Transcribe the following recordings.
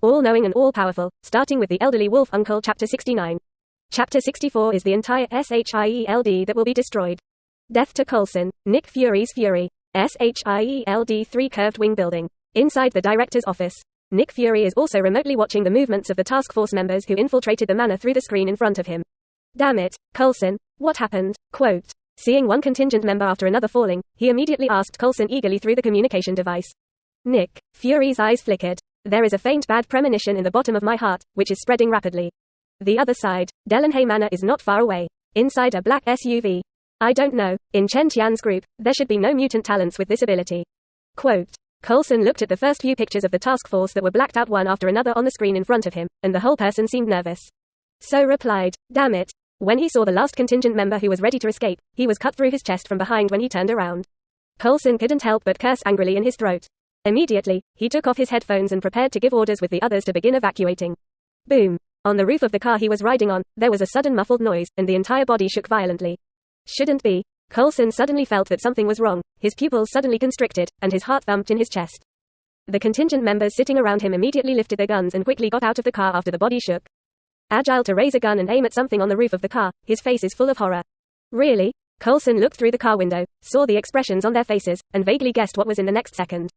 all-knowing and all-powerful, starting with the elderly wolf uncle. Chapter 69. Chapter 64 is the entire SHIELD that will be destroyed. Death to Coulson, Nick Fury's Fury. SHIELD 3 Curved Wing Building. Inside the director's office. Nick Fury is also remotely watching the movements of the task force members who infiltrated the manor through the screen in front of him. Damn it, Coulson, what happened? Quote. Seeing one contingent member after another falling, he immediately asked Coulson eagerly through the communication device. Nick Fury's eyes flickered. There is a faint bad premonition in the bottom of my heart, which is spreading rapidly. The other side, Delanhay Manor is not far away. Inside a black SUV. I don't know, in Chen Tian's group, there should be no mutant talents with this ability. Quote. Coulson looked at the first few pictures of the task force that were blacked out one after another on the screen in front of him, and the whole person seemed nervous. So replied, damn it. When he saw the last contingent member who was ready to escape, he was cut through his chest from behind when he turned around. Coulson couldn't help but curse angrily in his throat. Immediately, he took off his headphones and prepared to give orders with the others to begin evacuating. Boom. On the roof of the car he was riding on, there was a sudden muffled noise, and the entire body shook violently. Shouldn't be. Coulson suddenly felt that something was wrong, his pupils suddenly constricted, and his heart thumped in his chest. The contingent members sitting around him immediately lifted their guns and quickly got out of the car after the body shook. Agile to raise a gun and aim at something on the roof of the car, his face is full of horror. Really? Coulson looked through the car window, saw the expressions on their faces, and vaguely guessed what was in the next second.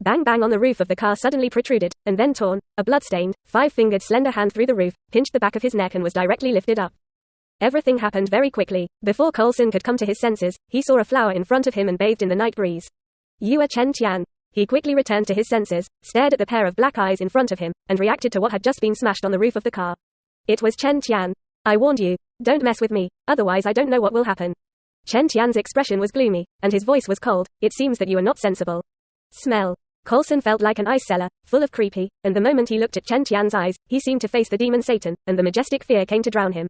Bang bang on the roof of the car suddenly protruded, and then torn, a blood-stained, 5-fingered slender hand through the roof, pinched the back of his neck and was directly lifted up. Everything happened very quickly. Before Coulson could come to his senses, he saw a flower in front of him and bathed in the night breeze. You are Chen Tian. He quickly returned to his senses, stared at the pair of black eyes in front of him, and reacted to what had just been smashed on the roof of the car. It was Chen Tian. I warned you, don't mess with me, otherwise I don't know what will happen. Chen Tian's expression was gloomy, and his voice was cold. It seems that you are not sensible. Smell. Coulson felt like an ice cellar, full of creepy, and the moment he looked at Chen Tian's eyes, he seemed to face the demon Satan, and the majestic fear came to drown him.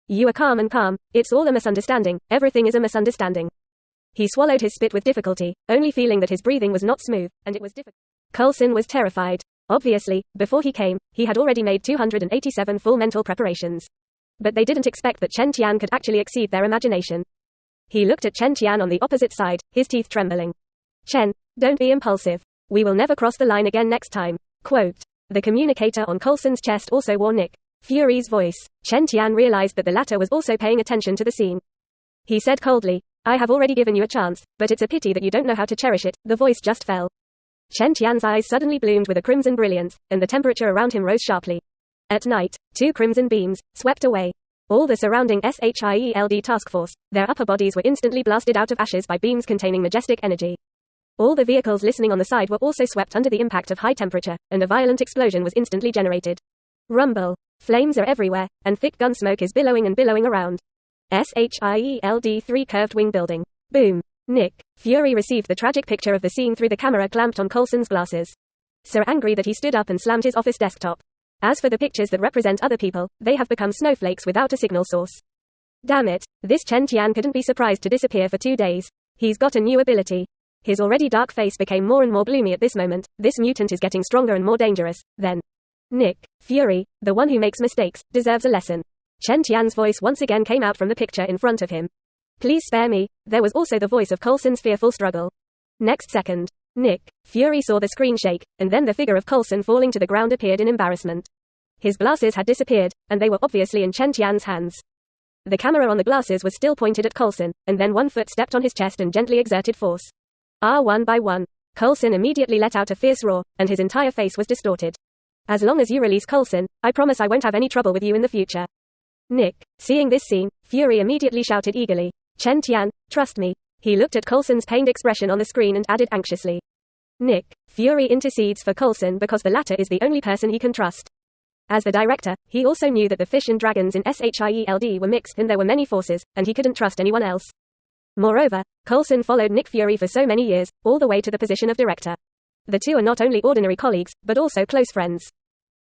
You are calm and calm, it's all a misunderstanding, everything is a misunderstanding. He swallowed his spit with difficulty, only feeling that his breathing was not smooth, and it was difficult. Coulson was terrified. Obviously, before he came, he had already made 287 full mental preparations. But they didn't expect that Chen Tian could actually exceed their imagination. He looked at Chen Tian on the opposite side, his teeth trembling. Chen, don't be impulsive. We will never cross the line again next time. Quote. The communicator on Coulson's chest also wore Nick Fury's voice. Chen Tian realized that the latter was also paying attention to the scene. He said coldly, I have already given you a chance, but it's a pity that you don't know how to cherish it. The voice just fell. Chen Tian's eyes suddenly bloomed with a crimson brilliance, and the temperature around him rose sharply. At night, 2 crimson beams swept away all the surrounding SHIELD task force. Their upper bodies were instantly blasted out of ashes by beams containing majestic energy. All the vehicles listening on the side were also swept under the impact of high temperature, and a violent explosion was instantly generated. Rumble. Flames are everywhere, and thick gun smoke is billowing and billowing around. SHIELD 3 Curved Wing Building. Boom. Nick Fury received the tragic picture of the scene through the camera clamped on Coulson's glasses. So angry that he stood up and slammed his office desktop. As for the pictures that represent other people, they have become snowflakes without a signal source. Damn it, this Chen Tian couldn't be surprised to disappear for 2 days. He's got a new ability. His already dark face became more and more gloomy at this moment. This mutant is getting stronger and more dangerous. Then, Nick Fury, the one who makes mistakes, deserves a lesson. Chen Tian's voice once again came out from the picture in front of him. Please spare me. There was also the voice of Coulson's fearful struggle. Next second, Nick Fury saw the screen shake, and then the figure of Coulson falling to the ground appeared in embarrassment. His glasses had disappeared, and they were obviously in Chen Tian's hands. The camera on the glasses was still pointed at Coulson, and then one foot stepped on his chest and gently exerted force. One by one, Coulson immediately let out a fierce roar, and his entire face was distorted. As long as you release Coulson, I promise I won't have any trouble with you in the future. Nick, seeing this scene, Fury immediately shouted eagerly, Chen Tian, trust me. He looked at Coulson's pained expression on the screen and added anxiously. Nick Fury intercedes for Coulson because the latter is the only person he can trust. As the director, he also knew that the fish and dragons in SHIELD were mixed and there were many forces, and he couldn't trust anyone else. Moreover, Coulson followed Nick Fury for so many years, all the way to the position of director. The two are not only ordinary colleagues, but also close friends.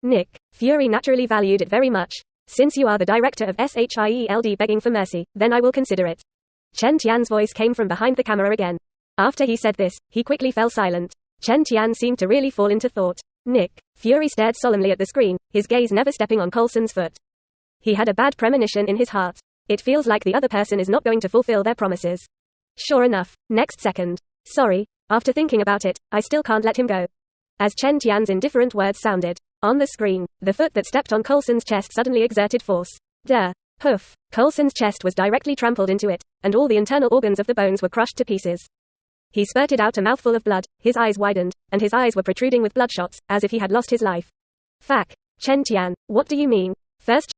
Nick Fury naturally valued it very much. Since you are the director of SHIELD begging for mercy, then I will consider it. Chen Tian's voice came from behind the camera again. After he said this, he quickly fell silent. Chen Tian seemed to really fall into thought. Nick Fury stared solemnly at the screen, his gaze never stepping on Coulson's foot. He had a bad premonition in his heart. It feels like the other person is not going to fulfill their promises. Sure enough, next second. Sorry, after thinking about it, I still can't let him go. As Chen Tian's indifferent words sounded, On the screen, the foot that stepped on Coulson's chest suddenly exerted force. Duh. Poof. Coulson's chest was directly trampled into it, and all the internal organs of the bones were crushed to pieces. He spurted out a mouthful of blood, his eyes widened, and his eyes were protruding with bloodshots, as if he had lost his life. Fuck. Chen Tian, what do you mean? First